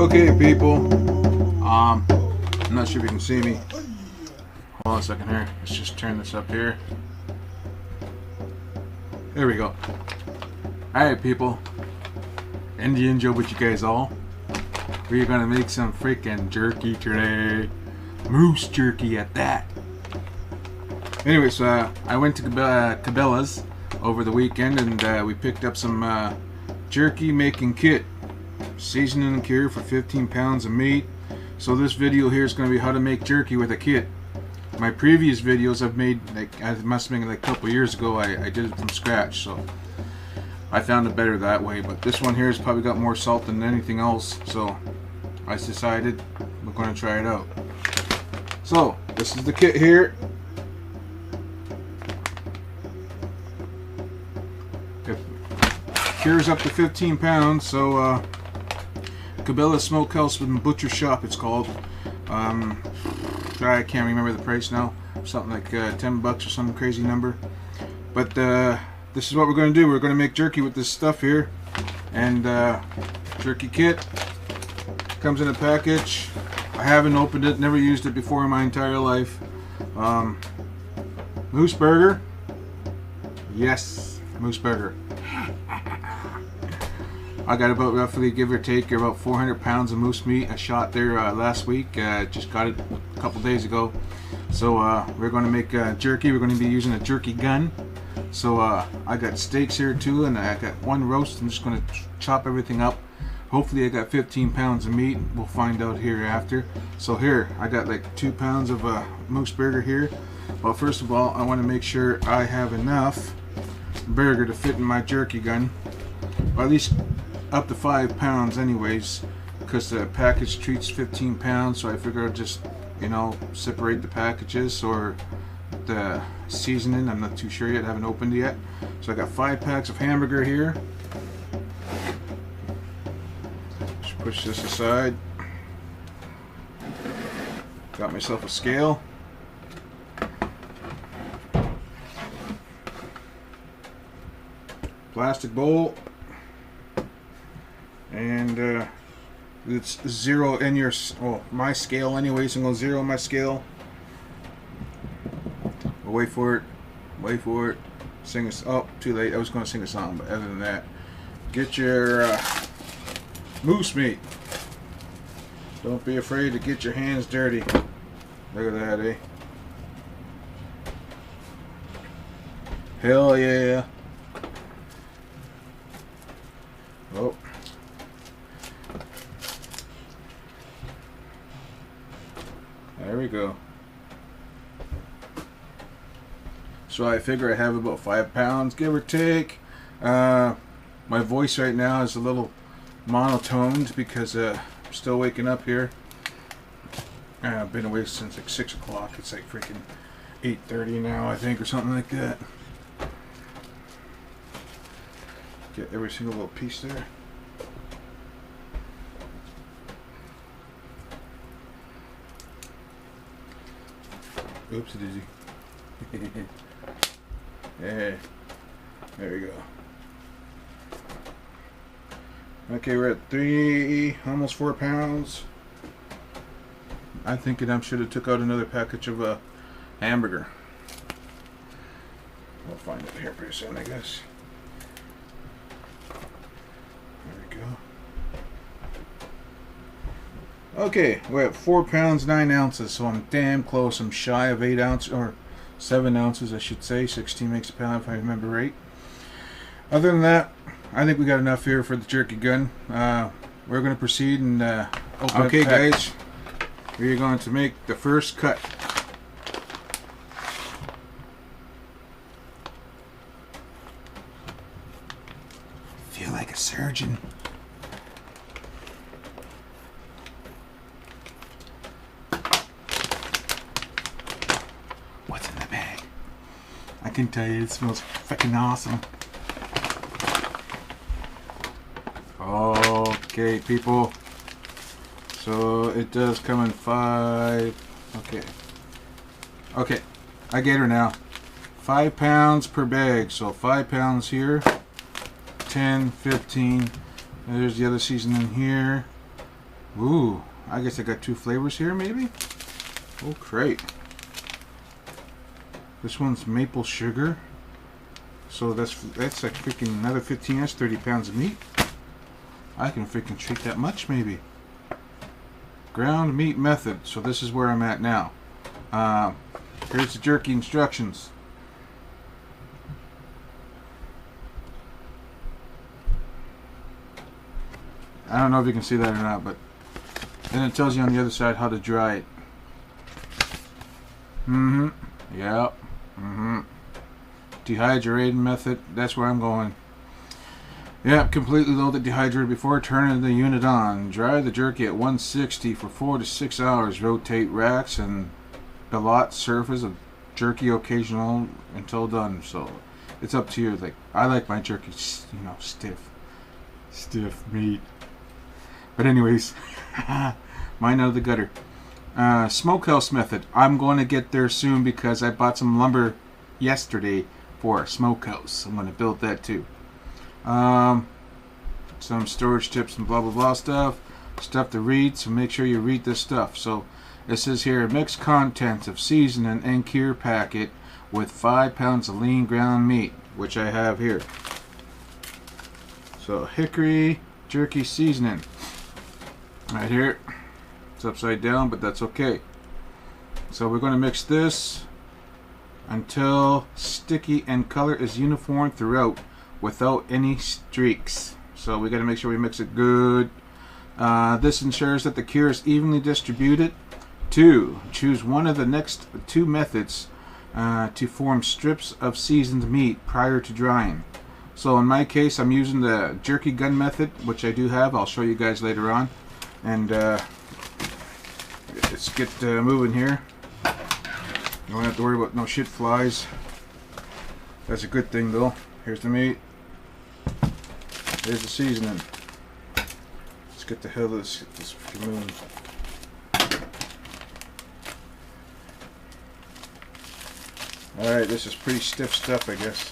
Okay, people. I'm not sure if you can see me. Hold on a second here. Let's just turn this up here. There we go. Alright, people. NDN JOE with you guys all. We're gonna make some freaking jerky today. Moose jerky at that. Anyways, I went to Cabela's over the weekend and we picked up some jerky making kit. Seasoning and cure for 15 pounds of meat. So this video here is going to be how to make jerky with a kit. My previous videos I've made, like I must have been like a couple years ago, I did it from scratch, so I found it better that way. But this one here has probably got more salt than anything else, so I decided we're going to try it out. So this is the kit here. It cures up to 15 pounds, so Cabela's Smokehouse and Butcher Shop it's called. I can't remember the price now. Something like 10 bucks or some crazy number. But this is what we're going to do. We're going to make jerky with this stuff here. And jerky kit comes in a package. I haven't opened it, never used it before in my entire life. Moose burger. Yes, moose burger. I got about roughly, give or take, about 400 pounds of moose meat. I shot there last week. Just got it a couple days ago. So we're going to make jerky. We're going to be using a jerky gun. So I got steaks here too, and I got one roast. I'm just going to chop everything up. Hopefully I got 15 pounds of meat. We'll find out hereafter. So here, I got like 2 pounds of moose burger here. Well, first of all, I want to make sure I have enough burger to fit in my jerky gun. Or at least up to 5 pounds anyways, because the package treats 15 pounds, so I figure I'll just, you know, separate the packages or the seasoning. I'm not too sure yet, I haven't opened it yet. So I got 5 packs of hamburger here. Just push this aside. Got myself a scale. Plastic bowl. And it's 0 in your, well, my scale anyways. I'm going to 0 my scale. We'll wait for it. Wait for it. Sing a, oh, too late. I was going to sing a song, but other than that, get your moose meat. Don't be afraid to get your hands dirty. Look at that, eh? Hell yeah. Oh. There we go. So I figure I have about 5 pounds, give or take. My voice right now is a little monotoned because I'm still waking up here. I've been awake since like 6 o'clock. It's like freaking 8:30 now, I think, or something like that. Get every single little piece there. Oopsie daisy. Yeah, there we go. Okay, we're at 3, almost 4 pounds. I'm thinking I should have took out another package of hamburger. We'll find it here pretty soon, I guess. There we go. Okay, we're at 4 pounds 9 ounces, so I'm damn close. I'm shy of 8 ounces, or 7 ounces, I should say. 16 makes a pound if I remember right. Other than that, I think we got enough here for the jerky gun. We're going to proceed and open. Okay, guys, we're going to make the first cut. Feel like a surgeon. What's in the bag? I can tell you, it smells freaking awesome. Okay, people. So it does come in 5. Okay. Okay, I get her now. 5 pounds per bag. So 5 pounds here. 10, 15. There's the other seasoning here. Ooh, I guess I got two flavors here, maybe? Oh, great. This one's maple sugar. So that's like freaking another 15, that's 30 pounds of meat. I can freaking treat that much, maybe. Ground meat method. So this is where I'm at now. Here's the jerky instructions. I don't know if you can see that or not, but then it tells you on the other side how to dry it. Yep. Dehydrating method. That's where I'm going. Yep. Completely load the dehydrator before turning the unit on. Dry the jerky at 160 for 4 to 6 hours. Rotate racks and billet surface of jerky occasional until done. So it's up to you. Like, I like my jerky, you know, stiff meat. But anyways, mine out of the gutter. Smokehouse method. I'm going to get there soon because I bought some lumber yesterday for a smokehouse. I'm going to build that too. Some storage tips and blah blah blah stuff to read, so make sure you read this stuff. So it says here, mixed contents of seasoning and cure packet with 5 pounds of lean ground meat, which I have here. So hickory jerky seasoning right here. It's upside down, but that's okay. So we're going to mix this until sticky and color is uniform throughout without any streaks. So we got to make sure we mix it good. This ensures that the cure is evenly distributed. 2. Choose one of the next 2 methods to form strips of seasoned meat prior to drying. So in my case, I'm using the jerky gun method, which I do have. I'll show you guys later on. And let's get moving here. You don't have to worry about no shit flies. That's a good thing though. Here's the meat. Here's the seasoning. Let's get the hell of this moving. Alright, this is pretty stiff stuff, I guess.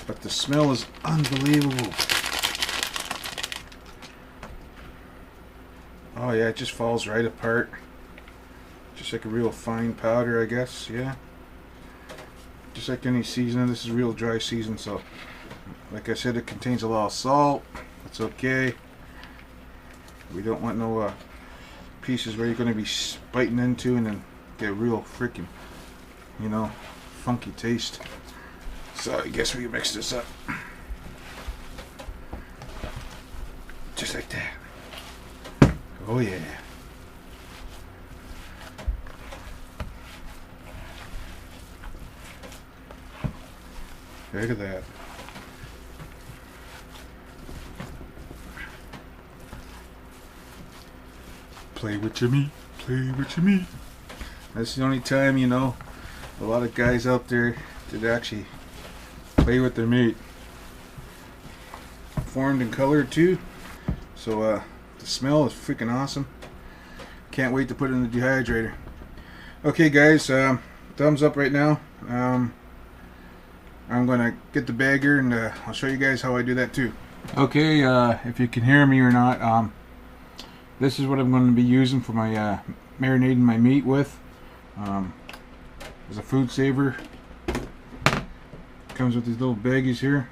But the smell is unbelievable. Oh yeah, it just falls right apart. Just like a real fine powder, I guess, yeah. Just like any seasoning, this is real dry season, so like I said, it contains a lot of salt. That's okay. We don't want no pieces where you're going to be biting into and then get a real freaking, you know, funky taste. So I guess we can mix this up. Just like that. Oh yeah. Look at that. Play with your meat. Play with your meat. That's the only time, you know, a lot of guys out there that actually play with their meat. Formed and colored too. So the smell is freaking awesome. Can't wait to put it in the dehydrator. Okay guys, thumbs up right now. I'm gonna get the bagger and I'll show you guys how I do that too. Okay, if you can hear me or not, this is what I'm going to be using for my marinating my meat with. As a food saver. Comes with these little baggies here.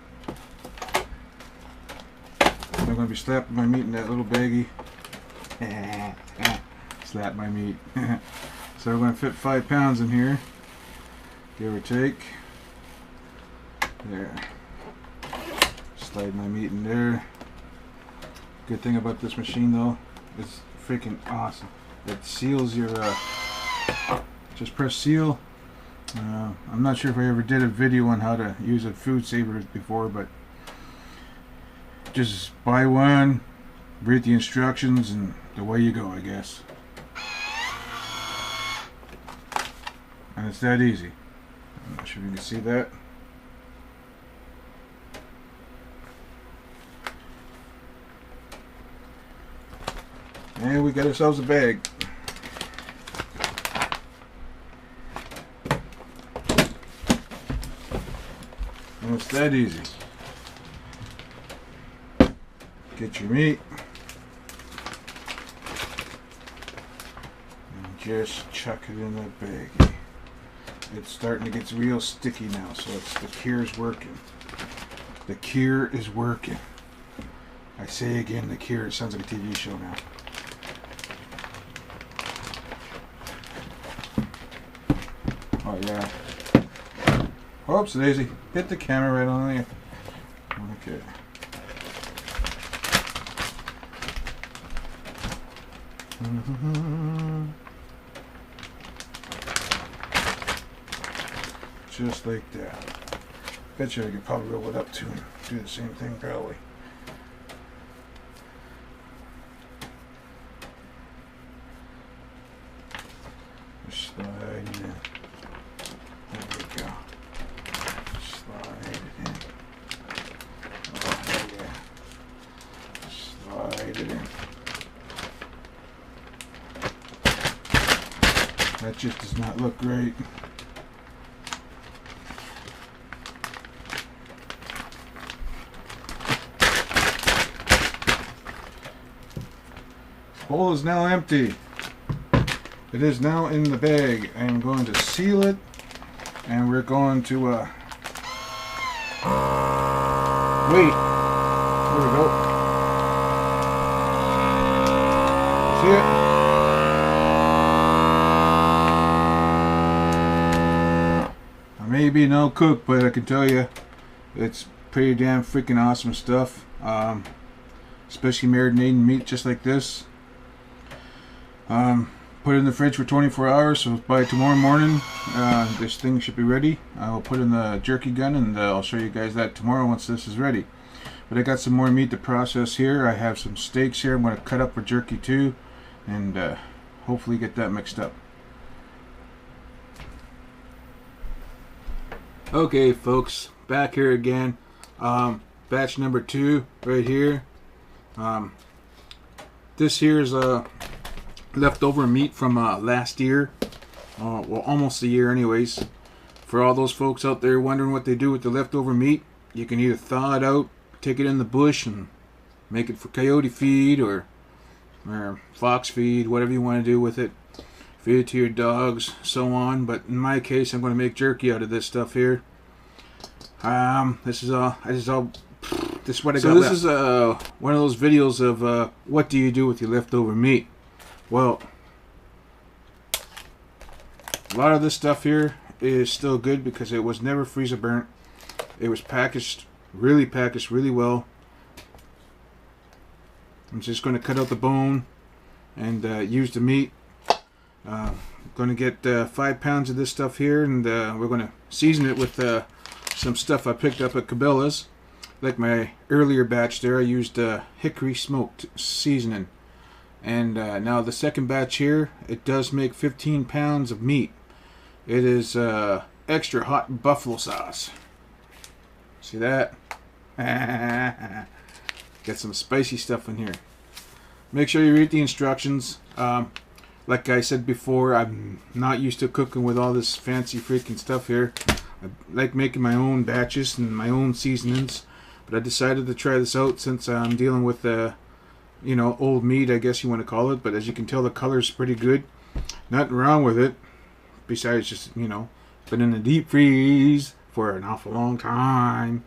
I'm going to be slapping my meat in that little baggie. Slap my meat. So we're going to fit 5 pounds in here, give or take. There. Slide my meat in there. Good thing about this machine though, it's freaking awesome. It seals your, just press seal. I'm not sure if I ever did a video on how to use a food saver before, but just buy one, read the instructions, and away you go, I guess. And it's that easy. I'm not sure if you can see that. And we got ourselves a bag. And it's that easy. Get your meat. And just chuck it in the bag. It's starting to get real sticky now, so the cure's working. The cure is working. I say again, the cure. It sounds like a TV show now. Oh yeah. Oops, Daisy. Hit the camera right on there. Okay. Just like that. Bet you I could probably roll it up too and do the same thing probably. Just slide it in. There we go. Slide it in. Oh yeah. Slide it in. That just does not look great. Hole is now empty. It is now in the bag. I am going to seal it, and we're going to wait. There we go. See it? I may be no cook, but I can tell you, it's pretty damn freaking awesome stuff. Especially marinating meat just like this. Put it in the fridge for 24 hours, so by tomorrow morning this thing should be ready. I will put in the jerky gun, and I'll show you guys that tomorrow once this is ready. But I got some more meat to process here. I have some steaks here I'm going to cut up for jerky too, and hopefully get that mixed up. Okay folks, back here again. Batch number 2 right here. This here is leftover meat from last year, well, almost a year anyways. For all those folks out there wondering what they do with the leftover meat, you can either thaw it out, take it in the bush and make it for coyote feed or fox feed, whatever you want to do with it. Feed it to your dogs, so on. But in my case, I'm going to make jerky out of this stuff here. This is what I got left. So this is one of those videos of what do you do with your leftover meat. Well, a lot of this stuff here is still good because it was never freezer burnt. It was packaged really well. I'm just going to cut out the bone and use the meat. I'm going to get 5 pounds of this stuff here, and we're going to season it with some stuff I picked up at Cabela's. Like my earlier batch there, I used hickory smoked seasoning. And now the second batch here, it does make 15 pounds of meat. It is extra hot buffalo sauce. See that? Get some spicy stuff in here. Make sure you read the instructions. Like I said before, I'm not used to cooking with all this fancy freaking stuff here. I like making my own batches and my own seasonings. But I decided to try this out since I'm dealing with you know, old meat, I guess you want to call it. But as you can tell, the color's pretty good. Nothing wrong with it, besides just, you know, been in the deep freeze for an awful long time,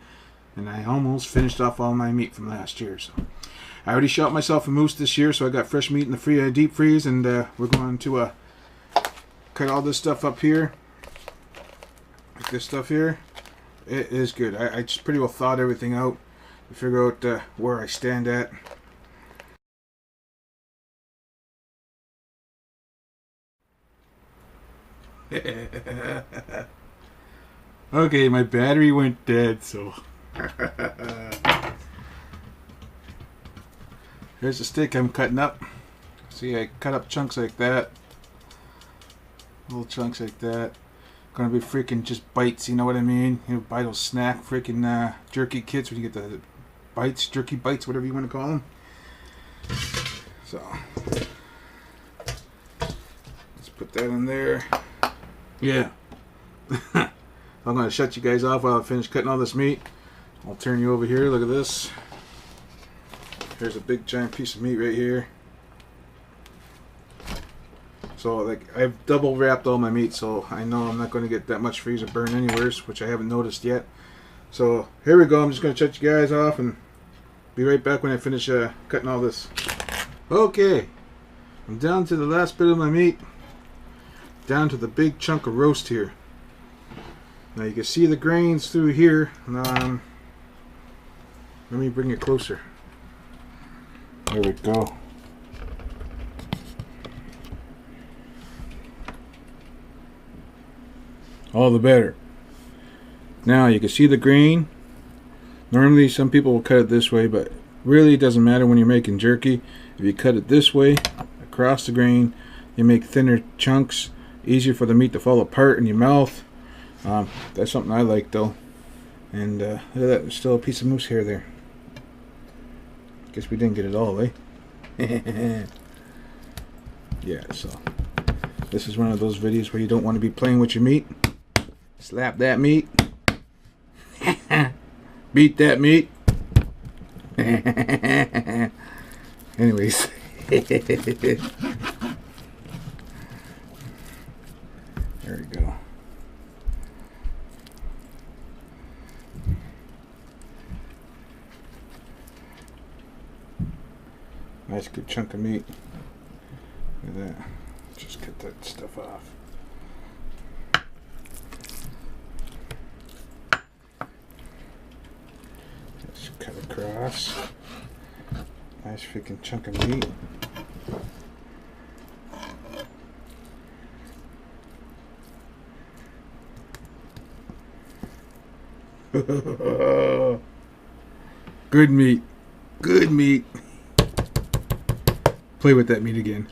and I almost finished off all my meat from last year. So I already shot myself a moose this year, so I got fresh meat in the deep freeze, and we're going to cut all this stuff up here. Like this stuff here, it is good. I just pretty well thought everything out to figure out where I stand at. Okay, my battery went dead, so here's the steak I'm cutting up. See, I cut up chunks like that, little chunks like that. Gonna be freaking just bites, you know what I mean? You know, buy those snack freaking jerky kits when you get the bites, jerky bites, whatever you want to call them. So let's put that in there. Yeah. I'm going to shut you guys off while I finish cutting all this meat. I'll turn you over here. Look at this. Here's a big giant piece of meat right here. So like I've double wrapped all my meat, so I know I'm not going to get that much freezer burn anywheres, which I haven't noticed yet. So here we go. I'm just going to shut you guys off and be right back when I finish cutting all this. Okay, I'm down to the last bit of my meat, down to the big chunk of roast here. Now you can see the grains through here. Let me bring it closer. There we go. All the better. Now you can see the grain. Normally some people will cut it this way, but really it doesn't matter when you're making jerky. If you cut it this way across the grain, you make thinner chunks, easier for the meat to fall apart in your mouth. That's something I like though. And look at that, there's still a piece of moose hair there. Guess we didn't get it all, eh? Yeah, so this is one of those videos where you don't want to be playing with your meat. Slap that meat. Beat that meat. Anyways. There we go. Nice good chunk of meat. Look at that. Just cut that stuff off. Just cut across. Nice freaking chunk of meat. Good meat. Good meat. Play with that meat again.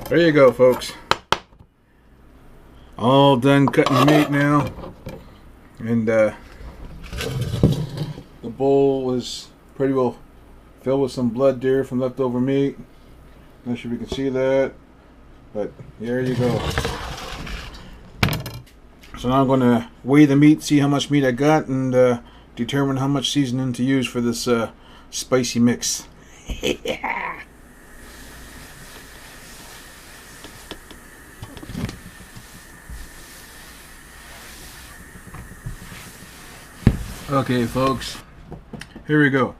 There you go, folks. All done cutting the meat now. And the bowl is pretty well filled with some blood there from leftover meat. Not sure if you can see that, but there you go. So now I'm going to weigh the meat, see how much meat I got, and determine how much seasoning to use for this spicy mix. Yeah. Okay, folks, here we go.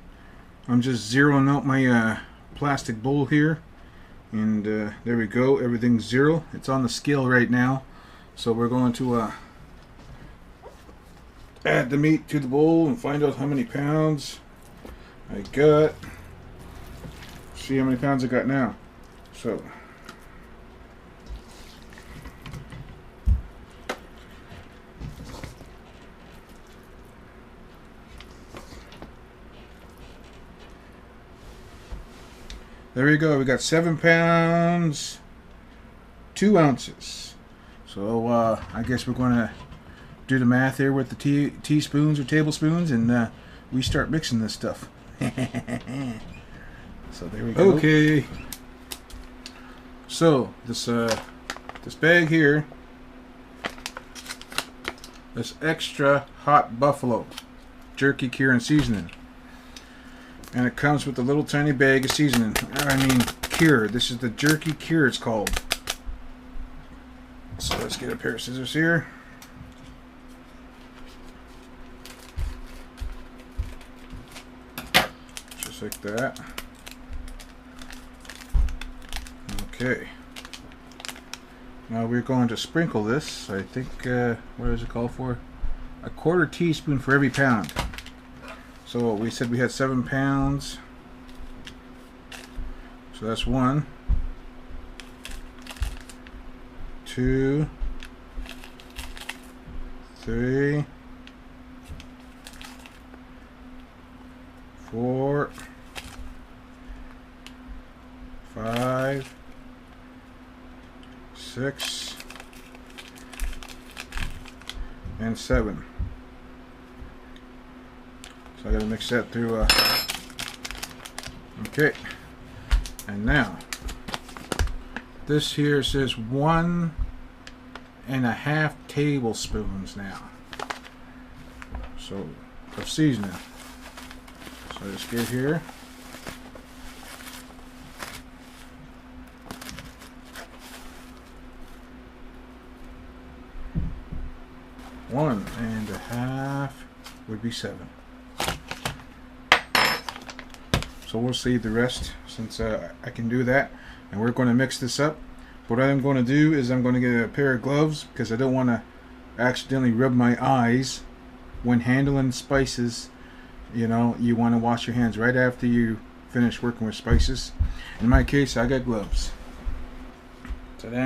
I'm just zeroing out my plastic bowl here, and there we go. Everything's zero. It's on the scale right now, so we're going to add the meat to the bowl and find out how many pounds I got. See how many pounds I got now. So there we go. We got 7 pounds 2 ounces. So I guess we're going to do the math here with the teaspoons or tablespoons, and we start mixing this stuff. So there we go. Okay. So this bag here, this extra hot buffalo jerky cure and seasoning, and it comes with a little tiny bag of seasoning. I mean cure. This is the jerky cure, it's called. So let's get a pair of scissors here. Just like that. Okay. Now we're going to sprinkle this. I think, what does it call for? 1/4 teaspoon for every pound. So we said we had 7 pounds. So that's 1, 2, 3, 4, 5, 6, and 7. So I gotta mix that through. Okay, and now this here says 1.5 tablespoons now. So of seasoning. Let us get here. One and a half would be 7. So we'll save the rest since I can do that, and we're going to mix this up. What I'm going to do is I'm going to get a pair of gloves because I don't want to accidentally rub my eyes when handling spices. You know, you want to wash your hands right after you finish working with spices. In my case, I got gloves. Ta-da!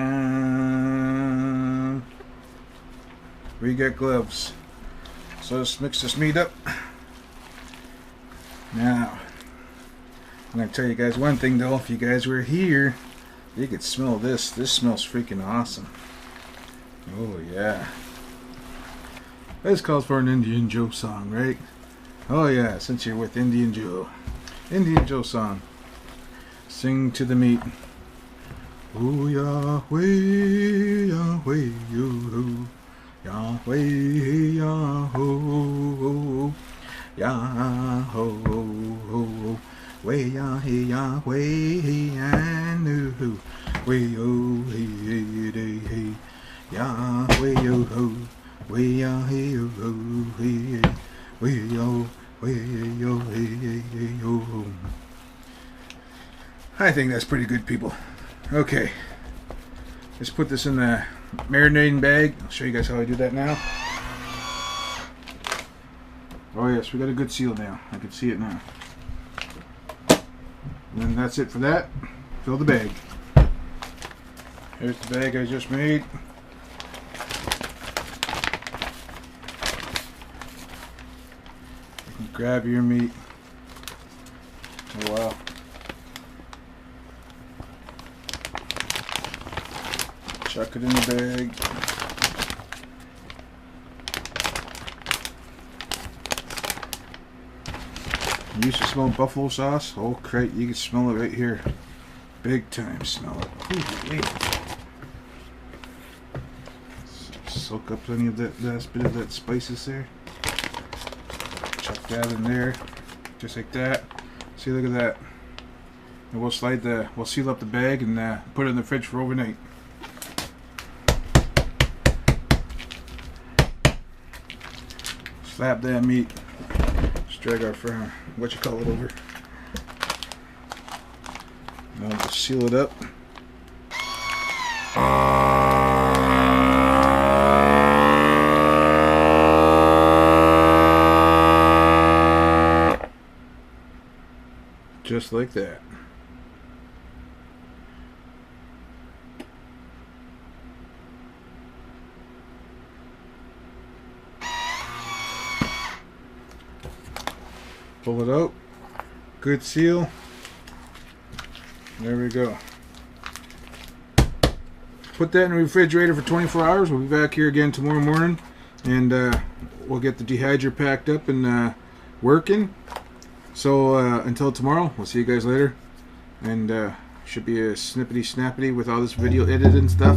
We got gloves. So let's mix this meat up. Now, I'm going to tell you guys one thing though. If you guys were here, you could smell this. This smells freaking awesome. Oh yeah. This calls for an NDN JOE song, right? Oh yeah, since you're with NDN JOE. NDN JOE song. Sing to the meat. Oh Yahweh, Yahweh, Yahoo. Yahweh, Yahoo. Yahoo. Way Yahweh, Yahweh, and who? Way oh hey hey hey. Yahweh yo ho. Way Yahweh yo ho. Way yo hey yo. I think that's pretty good, people. Okay, let's put this in the marinating bag. I'll show you guys how I do that now. Oh yes, we got a good seal now. I can see it now. And that's it for that. Fill the bag. Here's the bag I just made. You can grab your meat. Oh wow. Chuck it in the bag. You used to smell buffalo sauce? Oh crap, you can smell it right here. Big time smell it. Ooh, soak up any of that last bit of that spices there. Chuck that in there. Just like that. See, look at that. And we'll seal up the bag and put it in the fridge for overnight. Slap that meat. Just drag our over. Now just seal it up. Just like that. Pull it out. Good seal. There we go. Put that in the refrigerator for 24 hours. We'll be back here again tomorrow morning, and we'll get the dehydrator packed up and working. So until tomorrow, we'll see you guys later, and should be a snippety snappity with all this video edited and stuff.